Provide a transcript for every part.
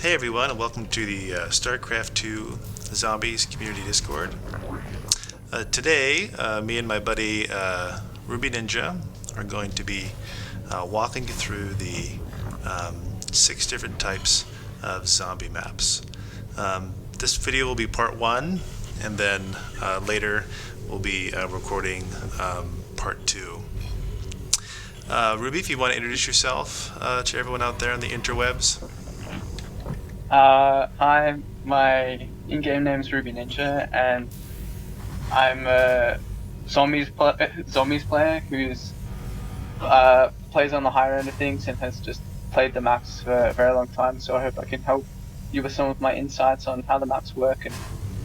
Hey everyone, and welcome to the StarCraft 2 Zombies Community Discord. Today, me and my buddy RubyNinja are going to be walking you through the 6 different types of zombie maps. This video will be part 1, and then later we'll be recording part 2. Ruby, if you want to introduce yourself to everyone out there on the interwebs. My in-game name's RubyNinja, and I'm a zombies player who's plays on the higher end of things and has just played the maps for a very long time. So I hope I can help you with some of my insights on how the maps work and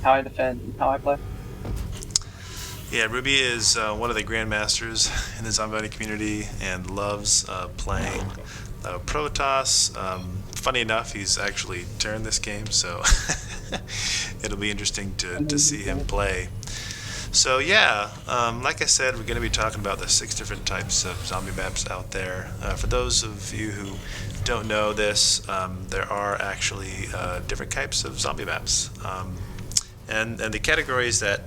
how I defend and how I play. Yeah, Ruby is one of the grandmasters in the zombie community and loves playing Protoss. Funny enough, he's actually turned this game, so it'll be interesting to see him play. So yeah, like I said, we're going to be talking about the 6 different types of zombie maps out there. For those of you who don't know this, there are actually different types of zombie maps. And the categories that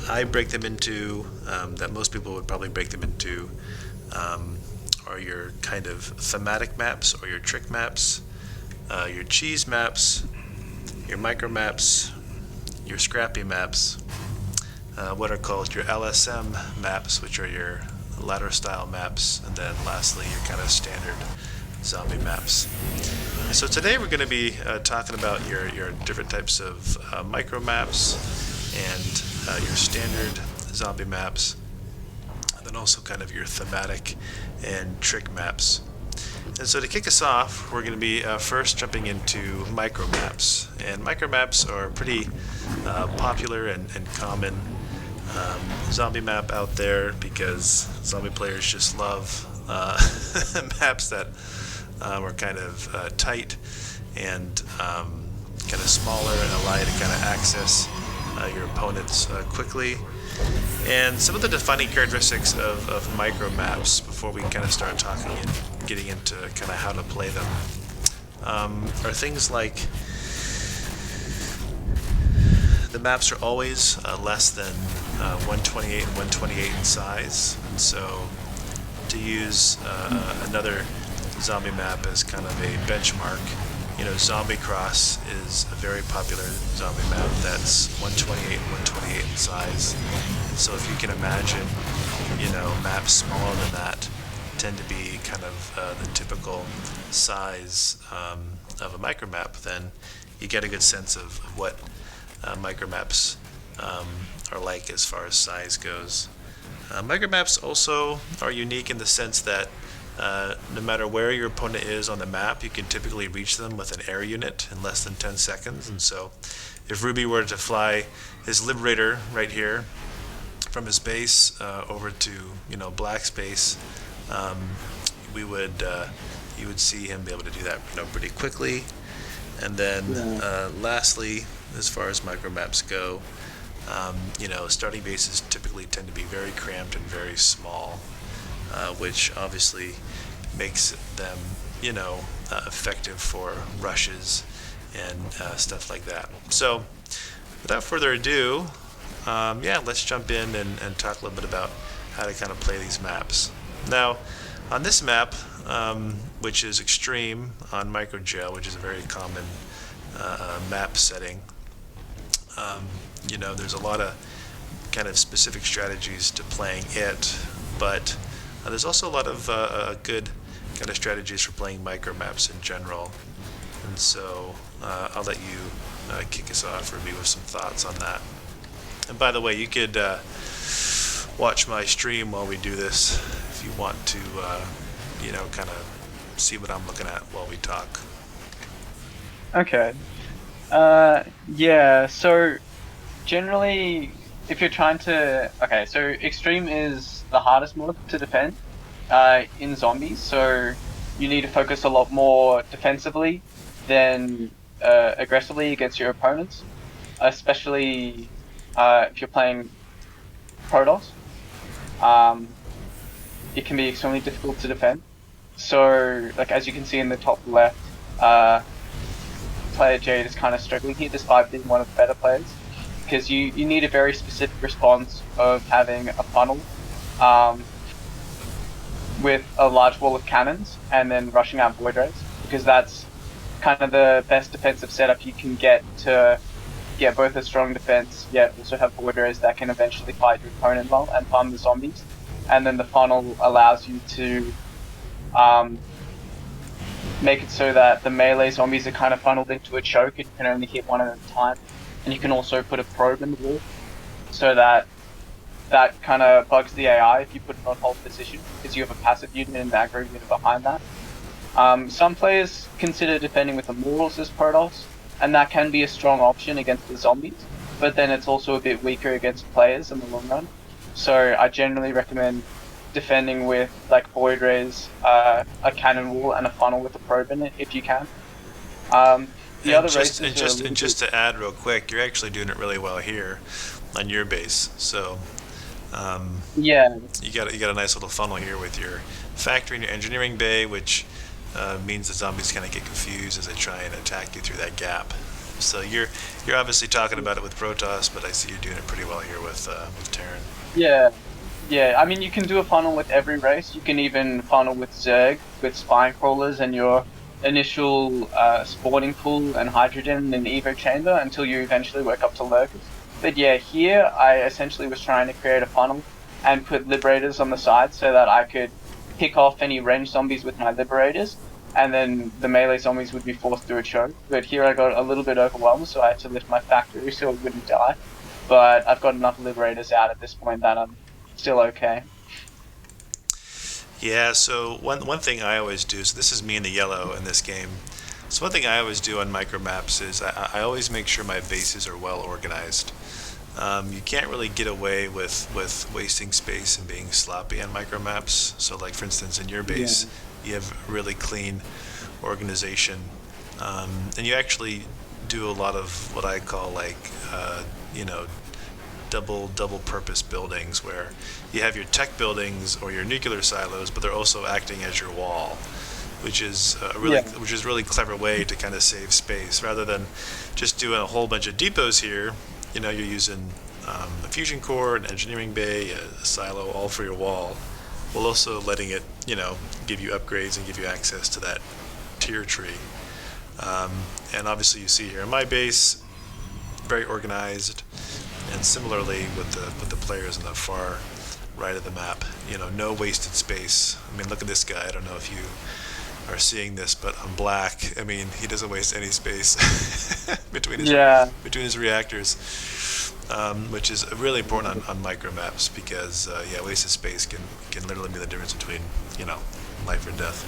I break them into, that most people would probably break them into, are your kind of thematic maps or your trick maps, your cheese maps, your micro maps, your scrappy maps, what are called your LSM maps, which are your ladder style maps, and then lastly your kind of standard zombie maps. So today we're going to be talking about your different types of micro maps and your standard zombie maps, and then also kind of your thematic and trick maps. And so to kick us off, we're going to be first jumping into micro maps. And micro maps are a pretty popular and common zombie map out there because zombie players just love maps that are kind of tight and kind of smaller and allow you to kind of access your opponents quickly. And some of the defining characteristics of micro maps before we kind of start talking and getting into kind of how to play them are things like the maps are always less than 128 and 128 in size. And so to use another zombie map as kind of a benchmark, Zombie Cross is a very popular zombie map that's 128 and 128 in size. So if you can imagine, maps smaller than that tend to be kind of the typical size of a micro map, then you get a good sense of what micro maps are like as far as size goes. Micro maps also are unique in the sense that no matter where your opponent is on the map, you can typically reach them with an air unit in less than 10 seconds. And so if Ruby were to fly his Liberator right here from his base over to black space, you would see him be able to do that pretty quickly. And then lastly, as far as micro maps go, starting bases typically tend to be very cramped and very small, which obviously makes them effective for rushes and stuff like that. So without further ado, let's jump in and talk a little bit about how to kind of play these maps. Now, on this map, which is Extreme on Microjail, which is a very common map setting, there's a lot of kind of specific strategies to playing it, but there's also a lot of good kind of strategies for playing micro maps in general. And so I'll let you kick us off, Ruby, with some thoughts on that. And by the way, you could watch my stream while we do this if you want to, kind of see what I'm looking at while we talk. Okay. So generally, if you're trying to... Okay, so Extreme is the hardest mode to defend in zombies, so you need to focus a lot more defensively than aggressively against your opponents, especially if you're playing Protoss. It can be extremely difficult to defend. So, like as you can see in the top left, player Jade is kind of struggling here, despite being one of the better players, because you need a very specific response of having a funnel with a large wall of cannons and then rushing out void rays, because that's kind of the best defensive setup you can get to get both a strong defense, yet also have void rays that can eventually fight your opponent well and farm the zombies. And then the funnel allows you to make it so that the melee zombies are kind of funneled into a choke and you can only hit one at a time. And you can also put a probe in the wall so that kind of bugs the AI if you put it on hold position, because you have a passive unit and an aggro unit behind that. Some players consider defending with Immortals as Protoss, and that can be a strong option against the zombies, but then it's also a bit weaker against players in the long run. So I generally recommend defending with like void rays, a cannon wall, and a funnel with a probe in it if you can. Just to add real quick, you're actually doing it really well here on your base. So yeah, you got a nice little funnel here with your factory and your engineering bay, which means the zombies kind of get confused as they try and attack you through that gap. So you're obviously talking about it with Protoss, but I see you're doing it pretty well here with Terran. Yeah. I mean, you can do a funnel with every race. You can even funnel with Zerg, with spine crawlers, and your initial spawning pool and hydrogen and Evo chamber until you eventually work up to lurkers. But yeah, here I essentially was trying to create a funnel and put liberators on the side so that I could pick off any ranged zombies with my liberators, and then the melee zombies would be forced through a choke. But here I got a little bit overwhelmed, so I had to lift my factory so it wouldn't die. But I've got enough liberators out at this point that I'm still okay. Yeah, so one thing I always do, so this is me in the yellow in this game. So one thing I always do on micro maps is I always make sure my bases are well organized. You can't really get away with wasting space and being sloppy on micro maps. So like for instance in your base, you have really clean organization, and you actually do a lot of what I call like double purpose buildings, where you have your tech buildings or your nuclear silos, but they're also acting as your wall, which is a really clever way to kind of save space rather than just doing a whole bunch of depots here. You're using a fusion core, an engineering bay, a silo, all for your wall, while also letting it give you upgrades and give you access to that tier tree. And obviously you see here in my base, very organized. And similarly with the players on the far right of the map, no wasted space. I mean, look at this guy. I don't know if you are seeing this, but on black, I mean, he doesn't waste any space between his reactors, which is really important on micro maps because wasted space can literally be the difference between life or death.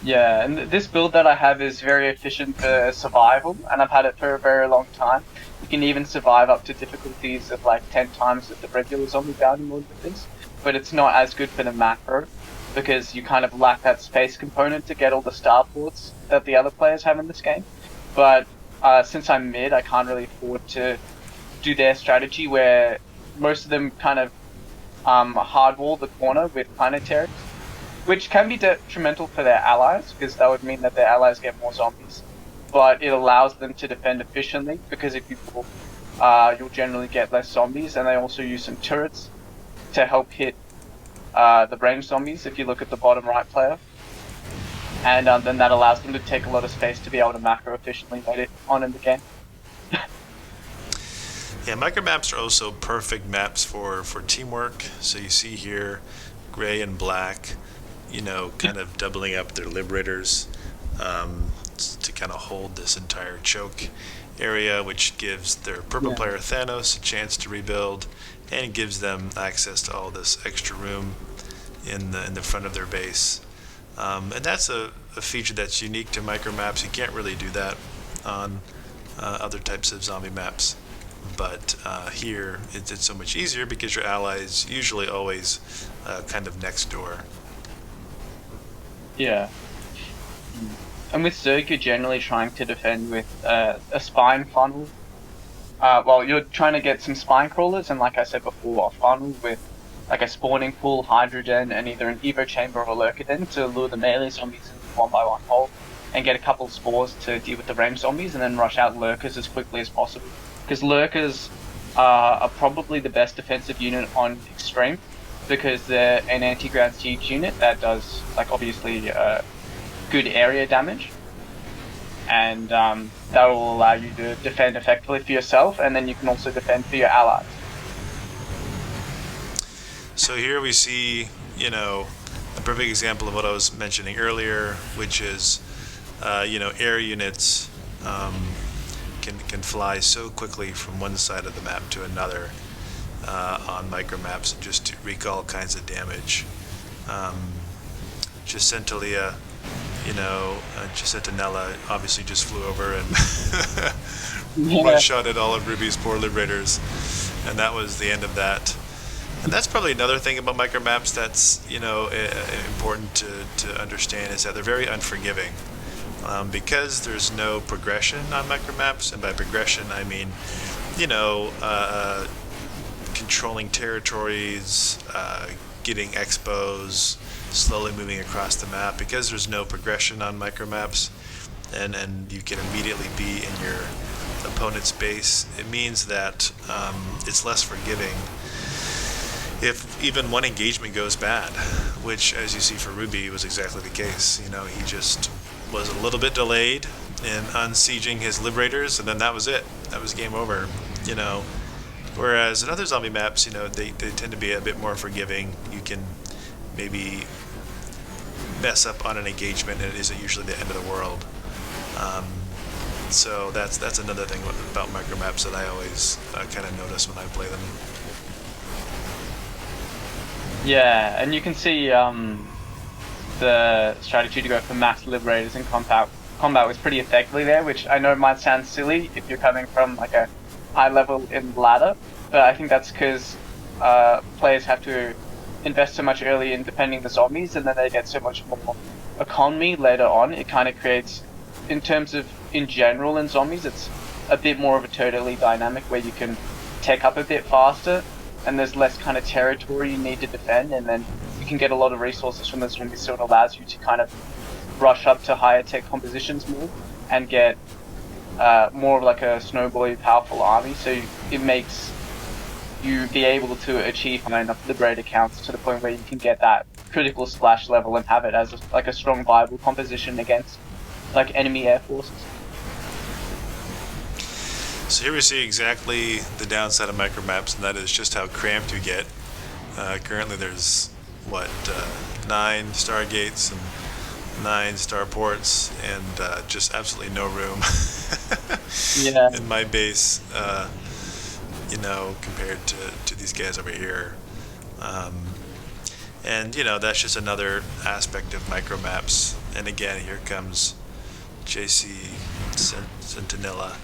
Yeah, and this build that I have is very efficient for survival, and I've had it for a very long time. You can even survive up to difficulties of like 10 times the regular zombie bounty mode with this, but it's not as good for the macro because you kind of lack that space component to get all the starports that the other players have in this game. But since I'm mid, I can't really afford to do their strategy where most of them kind of hardwall the corner with planetaries, which can be detrimental for their allies because that would mean that their allies get more zombies. But it allows them to defend efficiently because if you pull, you'll generally get less zombies, and they also use some turrets to help hit the ranged zombies if you look at the bottom right player. And then that allows them to take a lot of space to be able to macro efficiently later on in the game. Yeah, micro maps are also perfect maps for teamwork. So you see here, gray and black, kind of doubling up their liberators to kind of hold this entire choke area, which gives their purple player Thanos a chance to rebuild and gives them access to all this extra room in the front of their base. And that's a feature that's unique to micro maps. You can't really do that on other types of zombie maps. But here it's so much easier because your allies usually always kind of next door. Yeah. And with Zerg, you're generally trying to defend with a spine funnel. You're trying to get some spine crawlers, and like I said before, a funnel with like a spawning pool, hydrogen, and either an Evo chamber or a lurker den to lure the melee zombies in one by one hole. and get a couple spores to deal with the ranged zombies, and then rush out lurkers as quickly as possible. Because lurkers are probably the best defensive unit on extreme, because they're an anti-ground siege unit that does, like, obviously good area damage, and that will allow you to defend effectively for yourself, and then you can also defend for your allies. So here we see, you know, a perfect example of what I was mentioning earlier, which is, you know, air units can fly so quickly from one side of the map to another on micro maps, just to wreak all kinds of damage. Gicentelia, you know, Gicentinella obviously just flew over and one-shot at all of Ruby's poor liberators, and that was the end of that. And that's probably another thing about micro maps that's, you know, important to understand, is that they're very unforgiving. Because there's no progression on micro maps, and by progression I mean, you know, controlling territories, getting expos, slowly moving across the map. Because there's no progression on micro maps, and you can immediately be in your opponent's base, it means that it's less forgiving if even one engagement goes bad, which, as you see for Ruby, was exactly the case. You know, he just was a little bit delayed in unsieging his liberators, and then that was it. That was game over, you know. Whereas in other zombie maps, you know, they tend to be a bit more forgiving. You can maybe mess up on an engagement, and it isn't usually the end of the world. So that's another thing about micro maps that I always kind of notice when I play them. Yeah, and you can see the strategy to go for mass liberators in combat was pretty effectively there, which I know might sound silly if you're coming from like a high level in ladder, but I think that's because players have to invest so much early in defending the zombies, and then they get so much more economy later on. It kind of creates, in terms of in general in zombies, it's a bit more of a totally dynamic where you can tech up a bit faster, and there's less kind of territory you need to defend, and then you can get a lot of resources from the zombies, so it allows you to kind of rush up to higher tech compositions more and get more of like a snowbally powerful army, so it makes you be able to achieve high enough liberator counts to the point where you can get that critical splash level and have it as like a strong viable composition against like enemy air forces. So here we see exactly the downside of micro maps, and that is just how cramped you get. Currently there's, what, 9 stargates and 9 starports, and just absolutely no room Yeah. in my base, you know, compared to these guys over here. And, you know, that's just another aspect of micro maps. And again, here comes JC Sentinella,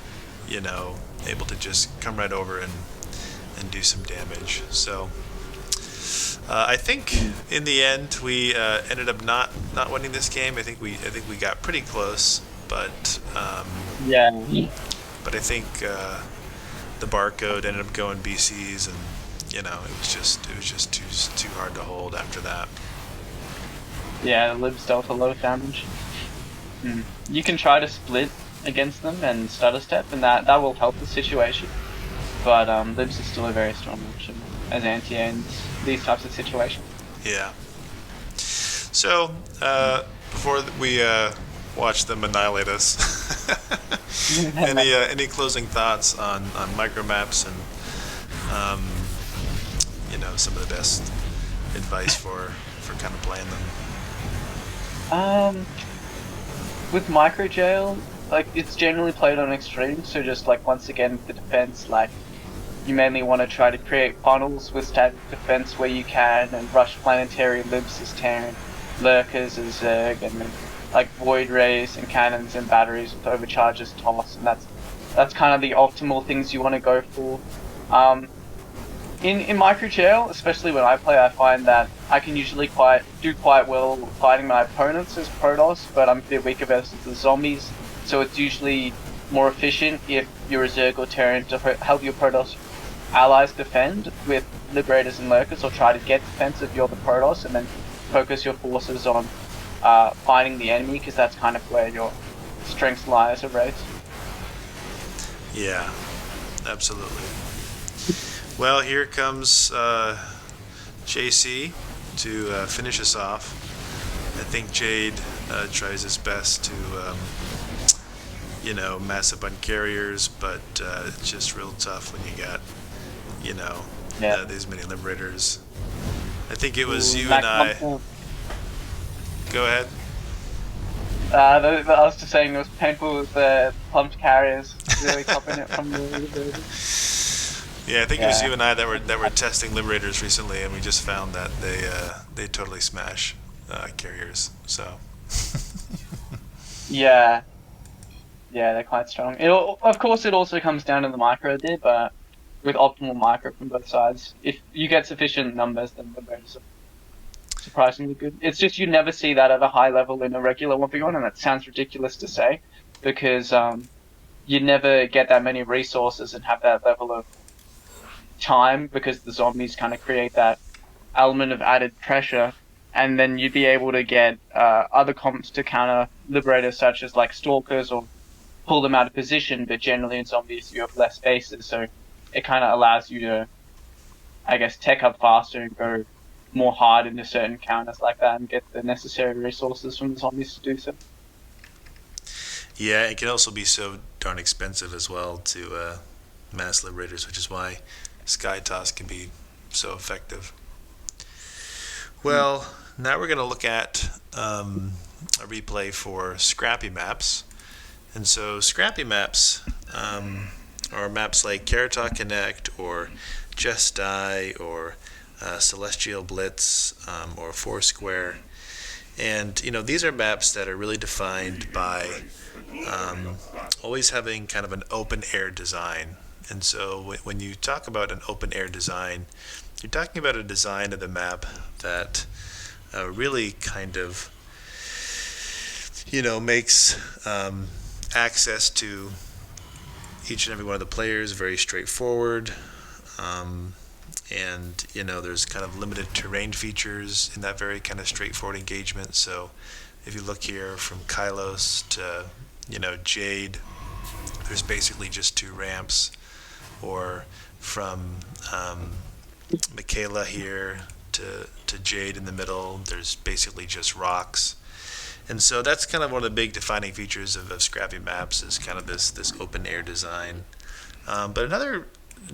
you know, able to just come right over and do some damage. So I think in the end we ended up not winning this game. I think we got pretty close, but Yeah. but I think the barcode ended up going BCs, and you know, it was just too hard to hold after that. Yeah, libs dealt a lot of damage. You can try to split against them and stutter step, and that will help the situation. But libs is still a very strong option as anti in these types of situations. Yeah. So before we watch them annihilate us, any closing thoughts on micro maps and you know, some of the best advice for kind of playing them? With micro jail, like, it's generally played on extreme, so just like once again the defense, like, you mainly want to try to create funnels with static defense where you can, and rush planetary libs as Terran, lurkers as Zerg, and then like void rays and cannons and batteries with overcharges toss, and that's kind of the optimal things you want to go for. In micro jail, especially when I play, I find that I can usually do quite well fighting my opponents as Protoss, but I'm a bit weaker versus the zombies, so it's usually more efficient if you're a Zerg or Terran to help your Protoss allies defend with Liberators and Lurkers, or try to get defensive, you're the Protoss, and then focus your forces on fighting the enemy, because that's kind of where your strengths lie as a race. Yeah, absolutely. Well, here comes JC to finish us off. I think Jade tries his best to, mass up on carriers, but it's just real tough when you got, these many liberators. I think it was you and I. Go ahead. I was just saying it was painful with the pumped carriers really topping it from the liberators. Yeah, I think it was you and I that were testing liberators recently, and we just found that they totally smash carriers. So. Yeah, they're quite strong. Of course, it also comes down to the micro there, but with optimal micro from both sides, if you get sufficient numbers, then the bonus are surprisingly good. It's just you never see that at a high level in a regular 1v1, and that sounds ridiculous to say, because you never get that many resources and have that level of time, because the zombies kind of create that element of added pressure, and then you'd be able to get other comps to counter liberators, such as like stalkers, or pull them out of position, but generally in zombies you have less spaces, so it kind of allows you to, I guess, tech up faster and go more hard into certain counters like that and get the necessary resources from the zombies to do so. Yeah, it can also be so darn expensive as well to mass liberators, which is why Sky Toss can be so effective. Well, now we're going to look at a replay for Scrappy Maps. And so Scrappy Maps are maps like Carrot Connect or Just Die or Celestial Blitz or Foursquare. And, these are maps that are really defined by always having kind of an open air design. And so when you talk about an open air design, you're talking about a design of the map that really kind of, makes access to each and every one of the players very straightforward. And, there's kind of limited terrain features in that very kind of straightforward engagement. So if you look here from Kylos to, Jade, there's basically just 2 ramps. Or from Michaela here to Jade in the middle, there's basically just rocks. And so that's kind of one of the big defining features of Scrappy Maps, is kind of this open air design. But another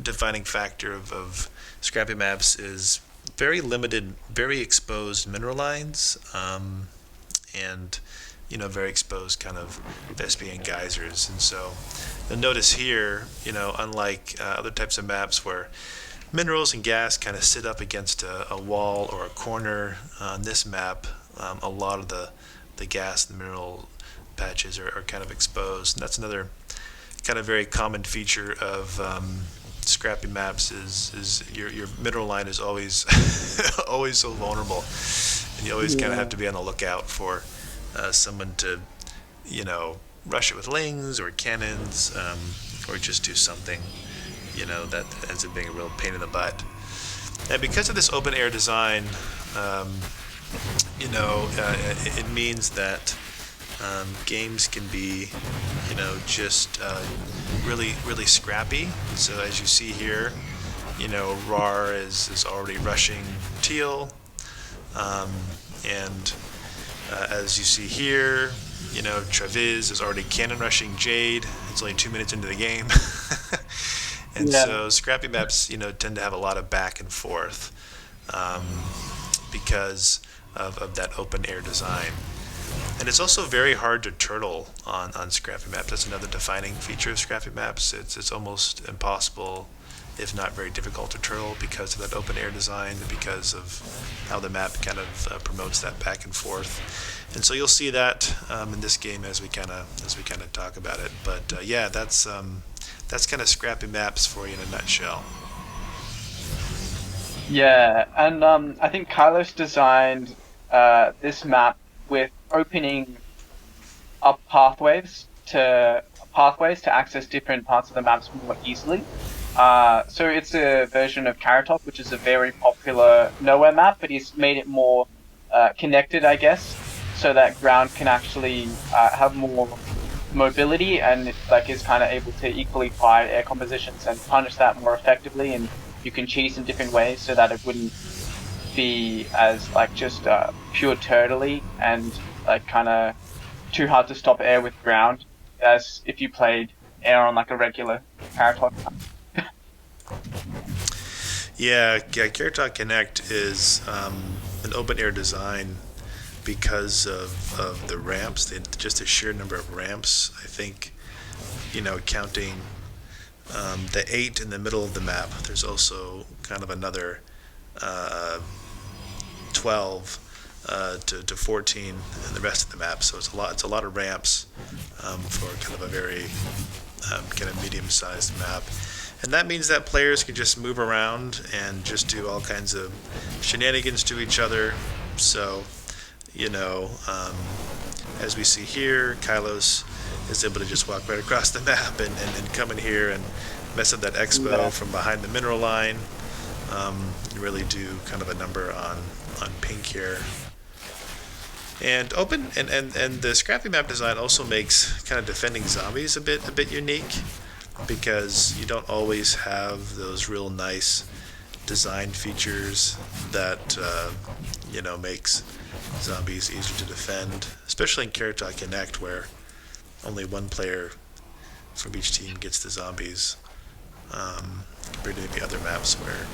defining factor of Scrappy Maps is very limited, very exposed mineral lines, and very exposed kind of Vespian geysers. And so you'll notice here, unlike other types of maps where minerals and gas kind of sit up against a wall or a corner, on this map, a lot of the gas and mineral patches are kind of exposed. And that's another kind of very common feature of Scrappy Maps is your mineral line is always always so vulnerable, and you always kind of have to be on the lookout for someone to rush it with lings or cannons, or just do something that ends up being a real pain in the butt. And because of this open air design, it means that games can be just really really scrappy. So as you see here, Rar is already rushing Teal, and as you see here, Traviz is already cannon rushing Jade. It's only 2 minutes into the game. And so Scrappy Maps, tend to have a lot of back and forth because of that open air design. And it's also very hard to turtle on Scrappy Maps. That's another defining feature of Scrappy Maps. It's almost impossible, if not very difficult, to turtle because of that open air design, because of how the map kind of promotes that back and forth. And so you'll see that in this game as we kind of talk about it. But that's kind of Scrappy Maps for you in a nutshell. Yeah, and I think Kylos designed this map with opening up pathways to access different parts of the maps more easily. So it's a version of Carrot Top, which is a very popular nowhere map, but he's made it more connected, I guess. so that ground can actually have more mobility and like is kind of able to equally fight air compositions and punish that more effectively. And you can cheese in different ways so that it wouldn't be as like just pure turtley and like kind of too hard to stop air with ground as if you played air on like a regular Paratalk. Yeah, Carrot Talk Connect is an open air design because of the ramps, just the sheer number of ramps. I think, counting the 8 in the middle of the map, there's also kind of another 12 to 14 in the rest of the map. So it's a lot of ramps for kind of a very kind of medium-sized map. And that means that players can just move around and just do all kinds of shenanigans to each other. So, as we see here, Kylos is able to just walk right across the map and come in here and mess up that expo from behind the mineral line. Really do kind of a number on pink here. And the Scrappy Map design also makes kind of defending zombies a bit unique, because you don't always have those real nice design features that makes zombies easier to defend, especially in Carrot Talk Connect, where only one player from each team gets the zombies, compared to maybe other maps where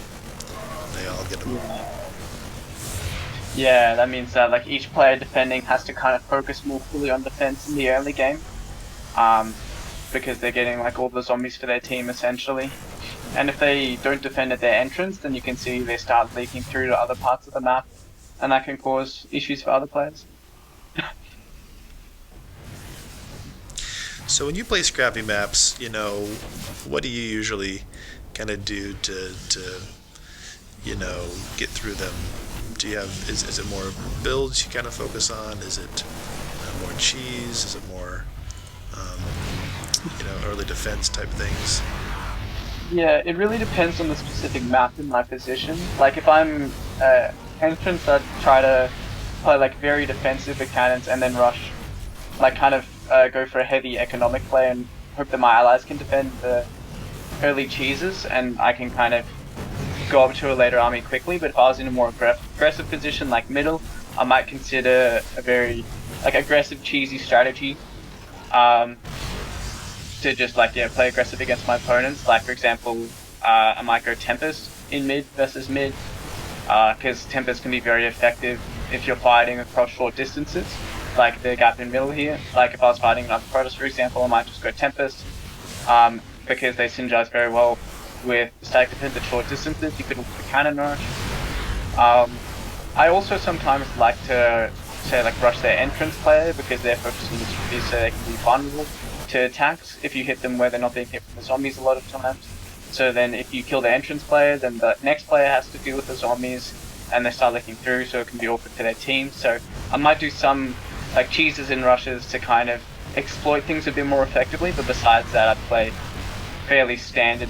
they all get them. Yeah, that means that like each player defending has to kind of focus more fully on defense in the early game, because they're getting like all the zombies for their team essentially. And if they don't defend at their entrance, then you can see they start leaking through to other parts of the map, and that can cause issues for other players. So when you play Scrappy Maps, what do you usually kind of do to get through them? Do you have, is it more builds you kind of focus on? Is it more cheese? Is it more, early defense type things? Yeah, it really depends on the specific map and my position. Like if I'm entrance, I'd try to play like very defensive with cannons and then rush, like kind of go for a heavy economic play and hope that my allies can defend the early cheeses and I can kind of go up to a later army quickly. But if I was in a more aggressive position like middle, I might consider a very like aggressive cheesy strategy to just like play aggressive against my opponents. Like for example, I might go Tempest in mid versus mid, because Tempest can be very effective if you're fighting across short distances, like the gap in middle here. Like if I was fighting another Protoss, for example, I might just go Tempest, because they synergize very well with static defense at short distances. You could also cannon rush. I also sometimes like to say like rush their entrance player, because they're focusing on the so they can be vulnerable to attacks if you hit them where they're not being hit from the zombies a lot of times. So then if you kill the entrance player, then the next player has to deal with the zombies and they start licking through, so it can be awkward for their team. So I might do some like cheeses and rushes to kind of exploit things a bit more effectively, but besides that I'd play fairly standard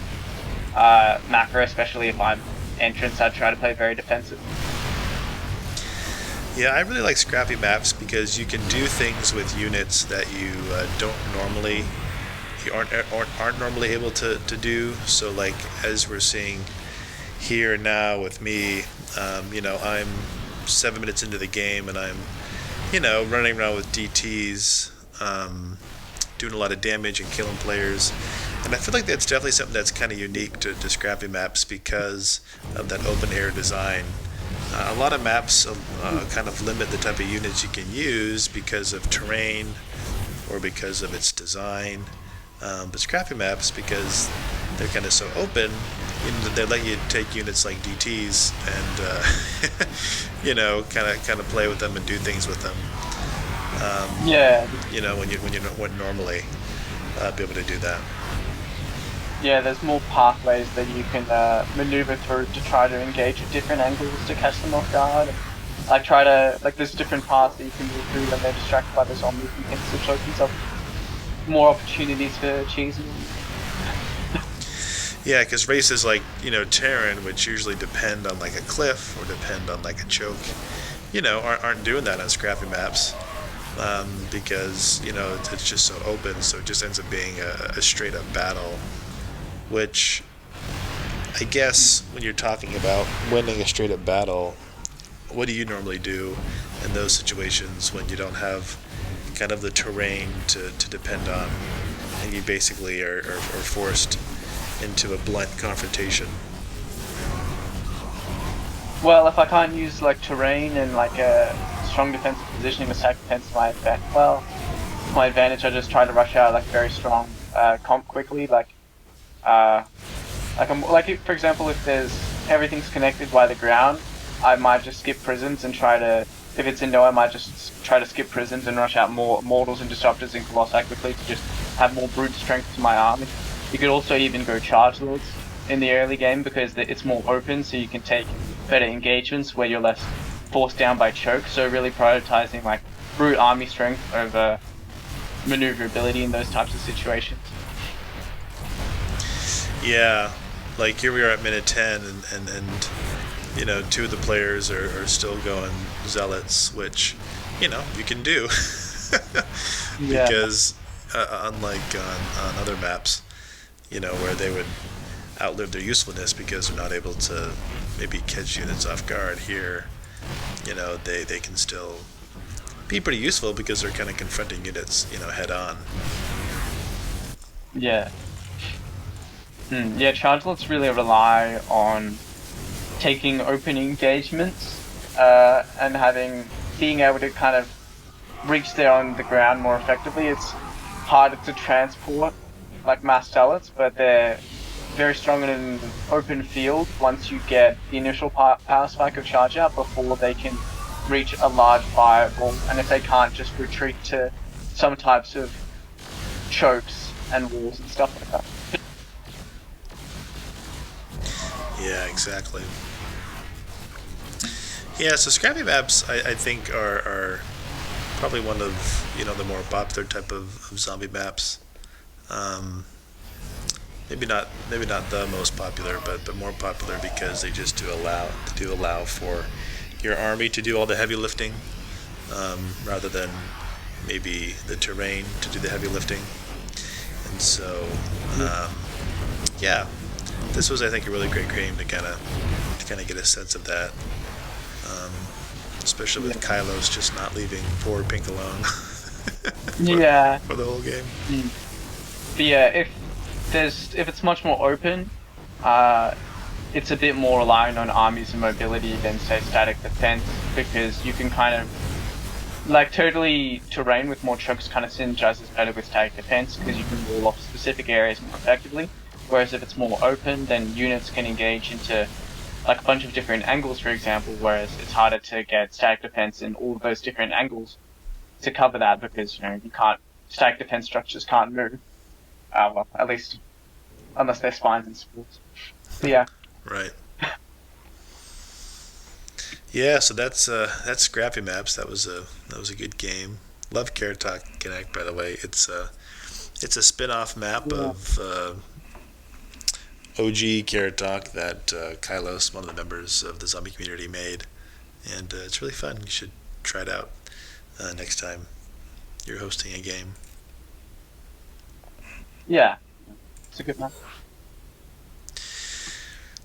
macro, especially if I'm entrance. I'd try to play very defensive. Yeah, I really like Scrappy Maps because you can do things with units that you aren't normally able to do. So like as we're seeing here now with me, I'm 7 minutes into the game and I'm running around with DTs, doing a lot of damage and killing players. And I feel like that's definitely something that's kind of unique to Scrappy Maps because of that open air design. A lot of maps kind of limit the type of units you can use because of terrain or because of its design. But Scrappy Maps, because they're kind of so open, they let you take units like DTs and kind of play with them and do things with them. When you wouldn't normally be able to do that. Yeah, there's more pathways that you can maneuver through to try to engage at different angles to catch them off guard. And, there's different paths that you can move through when they're distracted by the zombies. You can switch opens up more opportunities for cheesing. Yeah, because races like, Terran, which usually depend on like a cliff or depend on like a choke, aren't doing that on Scrappy Maps. because it's just so open, so it just ends up being a straight up battle, which I guess when you're talking about winning a straight up battle, what do you normally do in those situations when you don't have kind of the terrain to depend on, and you basically are forced into a blunt confrontation? Well, if I can't use like terrain and like a strong defensive positioning with static defense to my advantage, I just try to rush out like very strong comp quickly. Uh, for example, if there's everything's connected by the ground, I might just skip prisons and try to. If it's in no, I might just try to skip prisons and rush out more mortals and disruptors and colossi quickly to just have more brute strength to my army. You could also even go charge lords in the early game because it's more open, so you can take better engagements where you're less forced down by choke. So really prioritizing like brute army strength over maneuverability in those types of situations. Yeah, like here we are at minute 10, and two of the players are still going zealots, which you can do Yeah. because unlike on other maps, where they would outlive their usefulness because they're not able to maybe catch units off guard, here they can still be pretty useful because they're kind of confronting units head on. Yeah. Yeah, charge lots really rely on taking open engagements and being able to kind of reach there on the ground more effectively. It's harder to transport like mass zealots, but they're very strong in an open field once you get the initial power spike of charge out before they can reach a large fireball, and if they can't, just retreat to some types of chokes and walls and stuff like that. Yeah, exactly. Yeah, so Scrappy Maps, I think, are probably one of the more popular type of zombie maps. Maybe not the most popular, but more popular because they just do allow for your army to do all the heavy lifting, rather than maybe the terrain to do the heavy lifting. And so, yeah, this was, I think, a really great game to kind of get a sense of that, especially with Kylos just not leaving poor Pink alone Yeah. for the whole game. But yeah, if it's much more open, it's a bit more reliant on armies and mobility than say static defense, because you can kind of like totally terrain with more chokes kind of synergizes better with static defense because you can wall off specific areas more effectively. Whereas if it's more open, then units can engage into like a bunch of different angles, for example, whereas it's harder to get static defense in all of those different angles to cover that because static defense structures can't move. Well, at least unless they're spines and supports. But yeah. Right. Yeah, so that's Scrappy Maps. That was a good game. Love Carrot Talk Connect, by the way. It's a spin-off map of OG Carrot Talk that Kylos, one of the members of the zombie community, made, and it's really fun. You should try it out next time you're hosting a game. Yeah. It's a good map.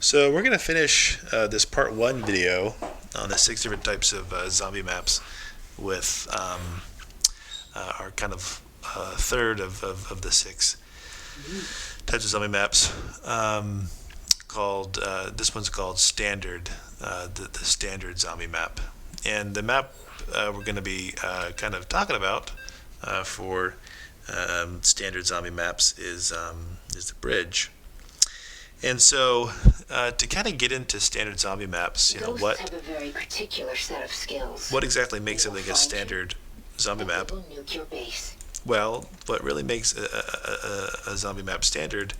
So we're going to finish this part 1 video on the 6 different types of zombie maps with our kind of third of the 6 types of zombie maps, called this one's called Standard, the Standard zombie map. And the map we're going to be kind of talking about for Standard zombie maps is the Bridge. And so, to kind of get into standard zombie maps, Ghosts have a very particular set of skills. what exactly makes something a standard zombie map? They will nuke your base. Well, what really makes a zombie map standard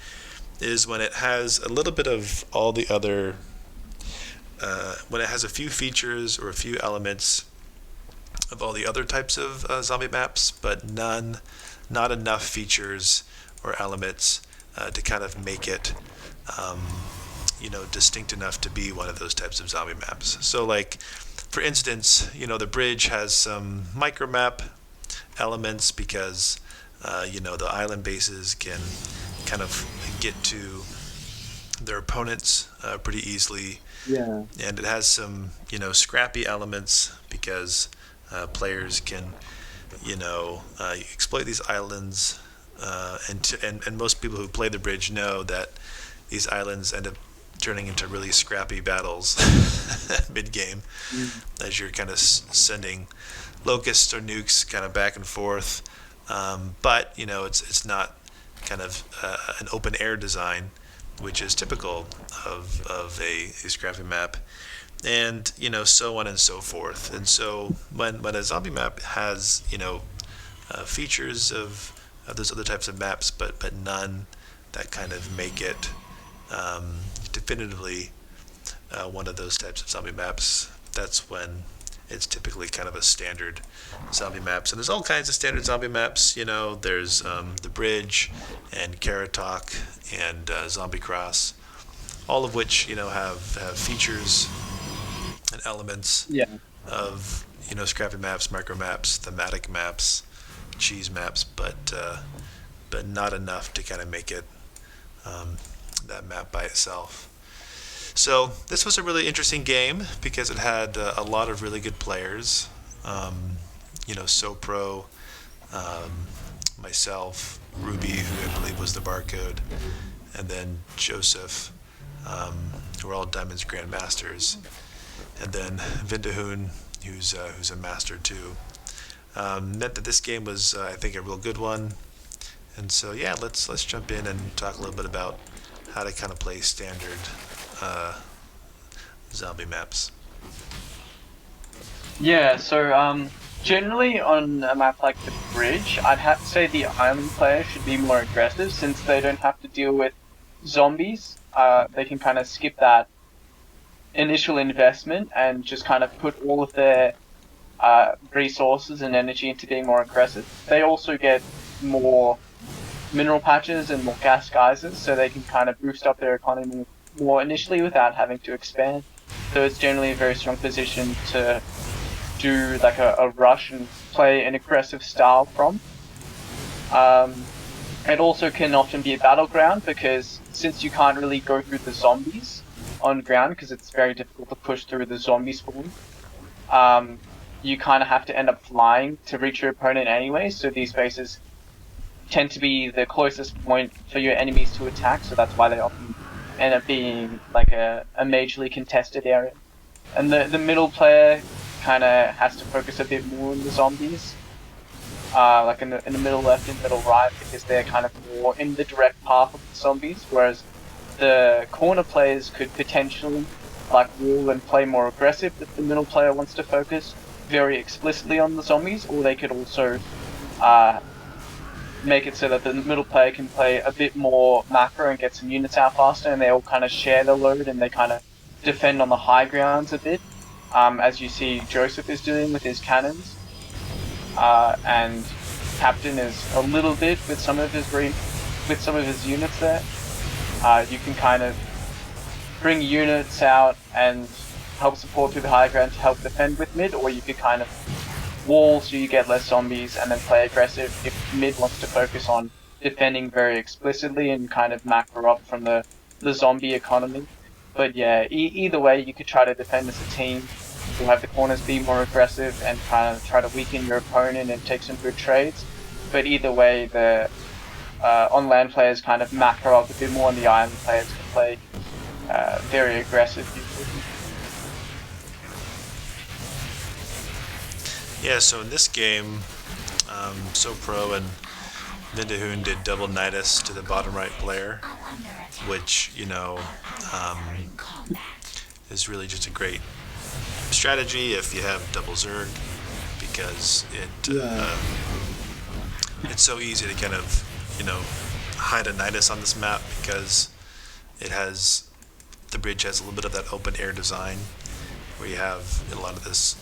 is when it has a little bit of all the other, when it has a few features or a few elements of all the other types of zombie maps, but not enough features or elements to kind of make it distinct enough to be one of those types of zombie maps. So like, for instance, the Bridge has some micro map elements because the island bases can kind of get to their opponents pretty easily. Yeah. And it has some scrappy elements because players can exploit these islands, and most people who play the bridge know that these islands end up turning into really scrappy battles mid game, as you're kind of sending locusts or nukes kind of back and forth. But it's not kind of an open air design, which is typical of a Scrappy map, and so on and so forth. And so when a zombie map has features of those other types of maps, but none that kind of make it definitively one of those types of zombie maps, that's when it's typically kind of a standard zombie maps. And there's all kinds of standard zombie maps. There's the Bridge and Karatok and Zombie Cross, all of which have features and elements Yeah. of Scrappy maps, micro maps, thematic maps, cheese maps, but not enough to kind of make it that map by itself. So this was a really interesting game because it had a lot of really good players. SoPro, myself, Ruby, who I believe was the barcode, and then Joseph, who are all Diamonds Grandmasters, and then Vindahoon, who's a master too. Meant that this game was, I think, a real good one. And so yeah, let's jump in and talk a little bit about how to kind of play standard zombie maps. Yeah, so generally on a map like the Bridge, I'd have to say the island player should be more aggressive since they don't have to deal with zombies. They can kind of skip that initial investment and just kind of put all of their resources and energy into being more aggressive. They also get more mineral patches and more gas geysers, so they can kind of boost up their economy more initially without having to expand. So it's generally a very strong position to do like a rush and play an aggressive style from. It also can often be a battleground because since you can't really go through the zombies on ground because it's very difficult to push through the zombie spawn, you kind of have to end up flying to reach your opponent anyway, so these bases tend to be the closest point for your enemies to attack, so that's why they often end up being like a majorly contested area. And the middle player kind of has to focus a bit more on the zombies, like in the middle left and middle right, because they're kind of more in the direct path of the zombies, whereas the corner players could potentially like wall and play more aggressive if the middle player wants to focus very explicitly on the zombies, or they could also make it so that the middle player can play a bit more macro and get some units out faster, and they all kind of share the load and they kind of defend on the high grounds a bit, as you see Joseph is doing with his cannons, and Captain is a little bit with some of his units there. You can kind of bring units out and help support through the high ground to help defend with mid, or you could kind of wall so you get less zombies and then play aggressive if mid wants to focus on defending very explicitly and kind of macro up from the zombie economy. But yeah, either way you could try to defend as a team. You'll have the corners be more aggressive and kind of try to weaken your opponent and take some good trades. But either way, the on-land players kind of macro up a bit more, and the island players can play very aggressive usually. Yeah, so in this game, SoPro and Vindahoon did double Nidus to the bottom right player, which, is really just a great strategy if you have double Zerg, because it's so easy to kind of, hide a Nidus on this map because the bridge has a little bit of that open air design where you have a lot of this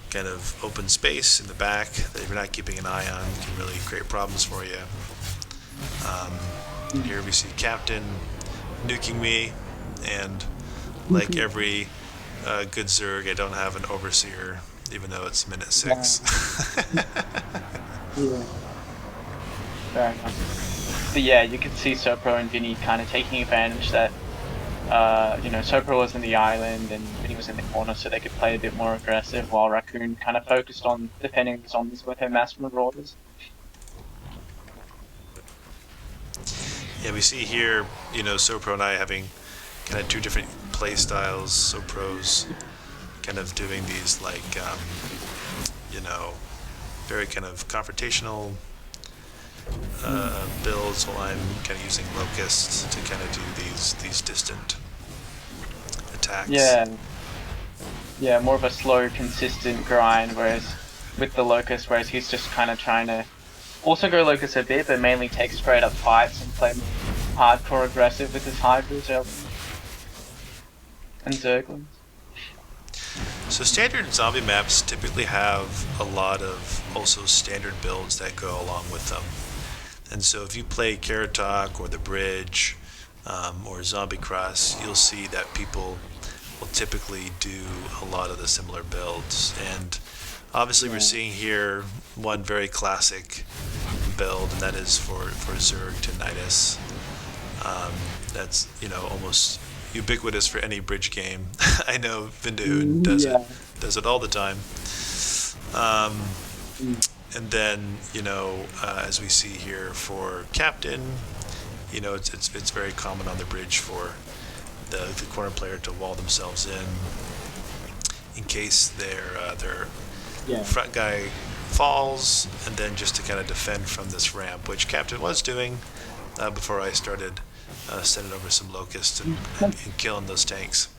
kind of open space in the back that if you're not keeping an eye on can really create problems for you. Here we see Captain nuking me, and like every good Zerg, I don't have an Overseer, even though it's minute 6. Yeah. Fair enough. But yeah, you could see Sopro and Vinny kind of taking advantage that, Sopro was in the island and Vinny was in the corner, so they could play a bit more aggressive, while Raccoon kind of focused on defending the zombies with her mass marauders. Yeah, we see here, Sopro and I having kind of two different play styles. Sopro's kind of doing these very kind of confrontational builds, while I'm kind of using locusts to kind of do these distant attacks. Yeah, more of a slow, consistent grind, whereas with the locust, whereas he's just kind of trying to also go locust a bit, but mainly take straight up fights and play hardcore aggressive with his hydras and zerglings. So standard zombie maps typically have a lot of also standard builds that go along with them. And so if you play Carrot Talk or The Bridge or Zombie Cross, you'll see that people will typically do a lot of the similar builds. And obviously we're seeing here one very classic build, and that is for Zerg to Nidus. That's almost ubiquitous for any bridge game. I know Vindahoon does it all the time. And then as we see here for Captain, it's very common on the bridge for the corner player to wall themselves in case their front guy falls, and then just to kind of defend from this ramp, which Captain was doing before I started sending over some locusts and killing those tanks.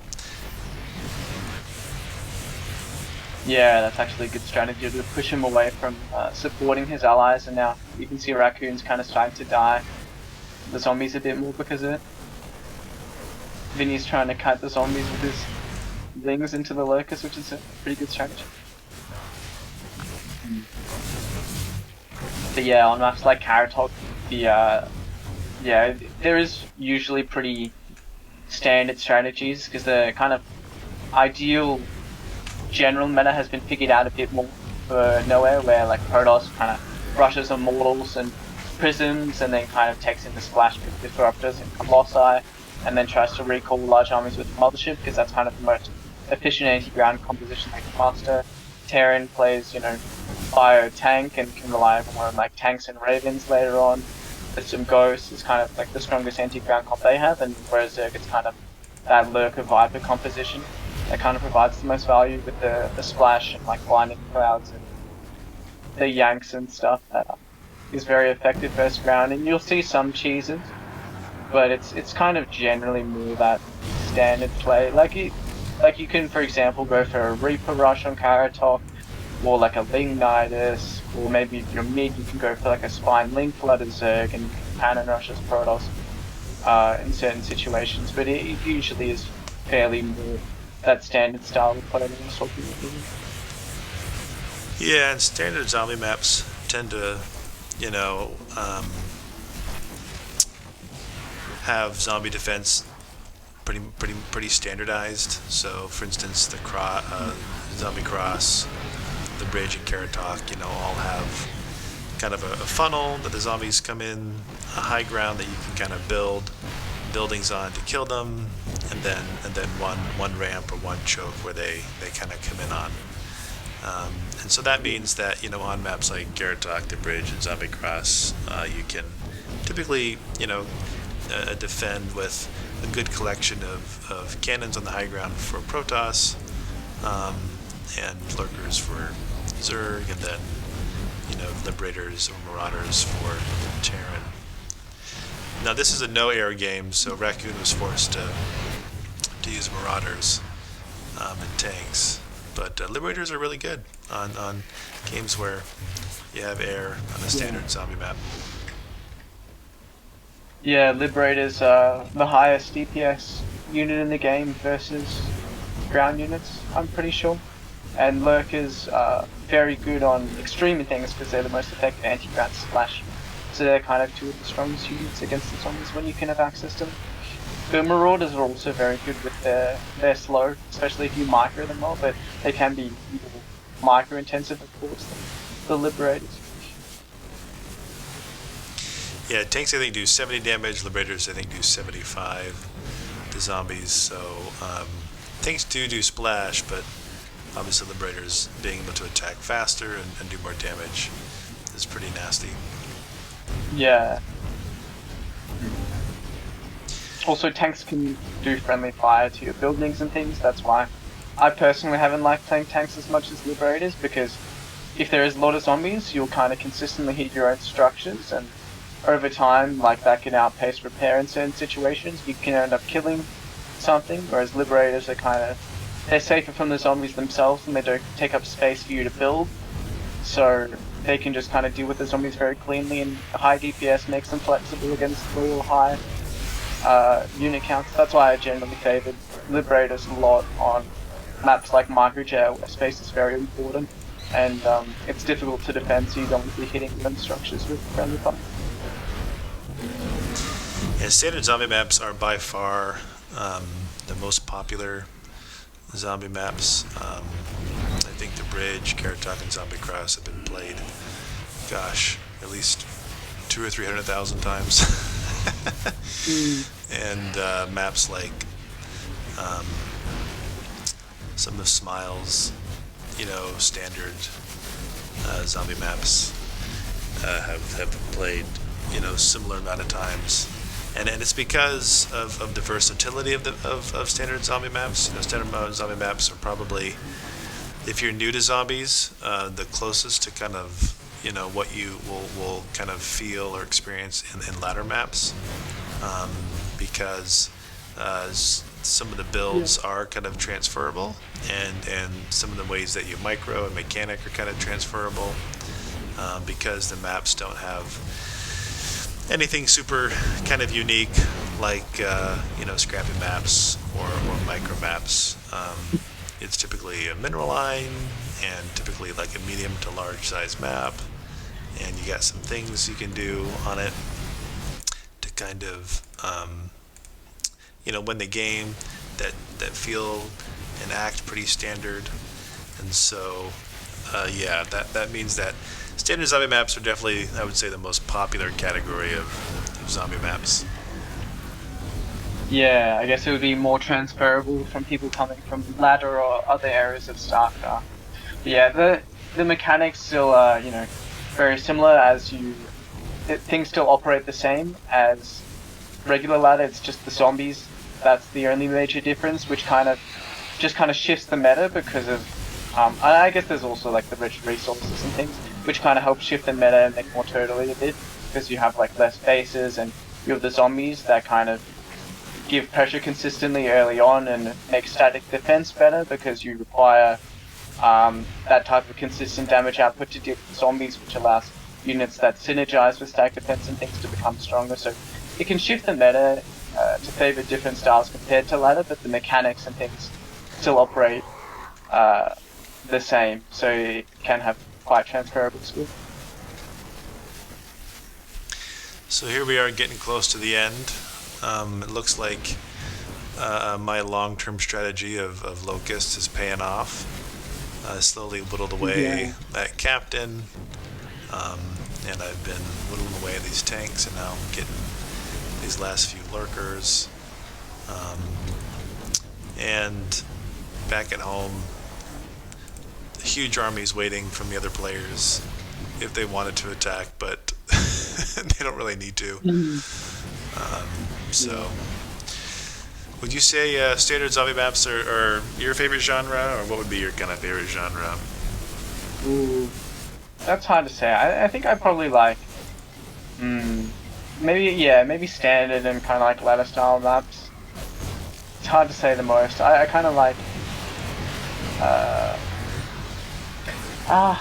Yeah, that's actually a good strategy to push him away from supporting his allies, and now you can see Raccoon's kind of starting to die the zombies a bit more because of it. Vinny's trying to cut the zombies with his wings into the locust, which is a pretty good strategy. But yeah, on maps like Carrot Talk, there is usually pretty standard strategies, because the kind of ideal general meta has been figured out a bit more for Nowhere, where like Protoss kind of rushes Immortals and Prisms, and then kind of takes into Splash with Disruptors and Colossi, and then tries to recall large armies with Mothership, because that's kind of the most efficient anti-ground composition they can muster. Terran plays, Bio Tank and can rely more on like tanks and Ravens later on. There's some Ghosts is kind of like the strongest anti-ground comp they have, and whereas Zerg is kind of that Lurker Viper composition that kind of provides the most value with the Splash and like Blinding Clouds and the Yanks and stuff that is very effective versus ground. And you'll see some cheeses, but it's kind of generally more that standard play. Like you can, for example, go for a Reaper Rush on Carrot Talk, or like a Ling Nidus, or maybe if you're mid, you can go for like a Spine Link Flood as Zerg and Cannon Rush as Protoss in certain situations. But it usually is fairly more that standard style of play that I was talking about. Yeah, and standard zombie maps tend to, have zombie defense pretty standardized. So, for instance, the Zombie Cross, the Bridge, and Carrot Talk, all have kind of a funnel that the zombies come in, a high ground that you can kind of build buildings on to kill them, and then one ramp or one choke where they kind of come in on. And so that means that on maps like Carrot Talk, the Bridge, and Zombie Cross, you can typically defend with a good collection of cannons on the high ground for Protoss, and lurkers for Zerg, and then liberators or marauders for Terran. Now this is a no-air game, so Raccoon was forced to use marauders and tanks, but liberators are really good on games where you have air on a standard zombie map. Yeah, Liberator's the highest DPS unit in the game versus ground units, I'm pretty sure. And Lurkers are very good on extreme things because they're the most effective anti-ground splash. So they're kind of two of the strongest units against the zombies when you can have access to them. The Marauders are also very good with their slow, especially if you micro them well, but they can be more micro-intensive, of course, than the Liberators. Yeah, tanks I think do 70 damage, liberators I think do 75 to zombies, so tanks do splash, but obviously liberators being able to attack faster and do more damage is pretty nasty. Yeah. Also, tanks can do friendly fire to your buildings and things. That's why I personally haven't liked playing tanks as much as liberators, because if there is a lot of zombies, you'll kind of consistently hit your own structures, and over time, like, that can outpace repair in certain situations. You can end up killing something, whereas liberators are they're safer from the zombies themselves, and they don't take up space for you to build, so they can just kind of deal with the zombies very cleanly, and high DPS makes them flexible against real high unit counts. That's why I generally favoured liberators a lot on maps like Microjet, where space is very important, and it's difficult to defend, so you don't want to be hitting them structures with friendly fire. Yeah, standard zombie maps are by far the most popular zombie maps. I think the Bridge, Carrot Top, and Zombie Cross have been played, gosh, at least 200,000 or 300,000 times. And maps like some of Smile's, standard zombie maps have been played, similar amount of times. And it's because of the versatility of standard zombie maps. Standard zombie maps are probably, if you're new to zombies, the closest to kind of what you will kind of feel or experience in ladder maps, because some of the builds are kind of transferable, and some of the ways that you micro and mechanic are kind of transferable, because the maps don't have anything super kind of unique like Scrappy Maps or micro maps. It's typically a mineral line, and typically like a medium to large size map, and you got some things you can do on it to kind of win the game that feel and act pretty standard. And so that means that standard zombie maps are definitely, I would say, the most popular category of zombie maps. Yeah, I guess it would be more transferable from people coming from ladder or other areas of StarCraft. But yeah, the mechanics still are, very similar, as things still operate the same as regular ladder. It's just the zombies. That's the only major difference, which kind of shifts the meta because of, I guess there's also like the rich resources and things, which kind of help shift the meta and make more turtly a bit, because you have like less bases, and you have the zombies that kind of give pressure consistently early on and make static defense better, because you require that type of consistent damage output to deal with zombies, which allows units that synergize with static defense and things to become stronger. So it can shift the meta to favour different styles compared to ladder, but the mechanics and things still operate the same, so it can have quite transferable skills. So here we are getting close to the end. It looks like my long-term strategy of Locust is paying off. Slowly whittled away at Captain, and I've been whittling away at these tanks, and now I'm getting these last few lurkers. And back at home, huge armies waiting from the other players if they wanted to attack, but they don't really need to. So, would you say standard zombie maps are your favorite genre, or what would be your kind of favorite genre? Ooh, that's hard to say. I think I probably like, maybe standard and kind of like ladder style maps. It's hard to say the most. I kind of like,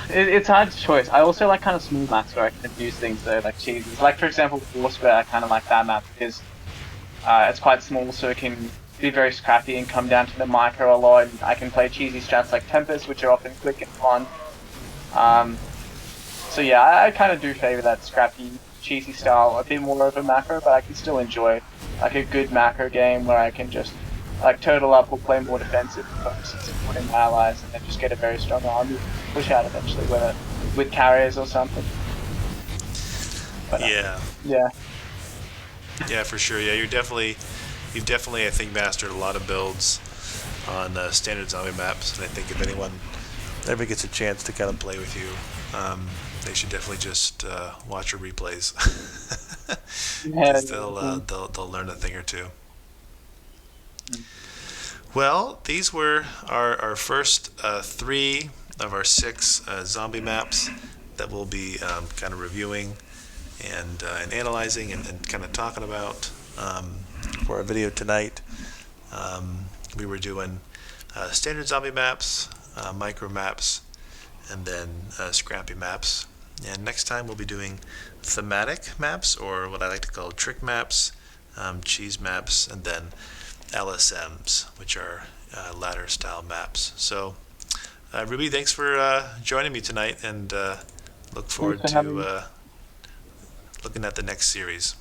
it's hard to choice. I also like kind of small maps where I can abuse things though, like cheeses. Like for example, Forcebear, I kind of like that map because it's quite small, so it can be very scrappy and come down to the micro a lot. And I can play cheesy strats like Tempest, which are often quick and fun. So yeah, I kind of do favour that scrappy, cheesy style a bit more over macro, but I can still enjoy like a good macro game where I can just like turtle up or play more defensive, focus on supporting my allies, and then just get a very strong army, push out eventually, whether with carriers or something. But, Yeah. yeah. Yeah, for sure. Yeah, you've definitely, I think, mastered a lot of builds on standard zombie maps, and I think if anyone ever gets a chance to kind of play with you, they should definitely just watch your replays, Yeah. because they'll learn a thing or two. Well, these were our first 3 of our 6 zombie maps that we'll be kind of reviewing and analyzing and kind of talking about for our video tonight. We were doing standard zombie maps, micro maps, and then Scrappy Maps. And next time we'll be doing thematic maps, or what I like to call trick maps, cheese maps, and then LSMs, which are ladder style maps. So, Ruby, thanks for joining me tonight, and look forward Thanks for having me. to looking at the next series.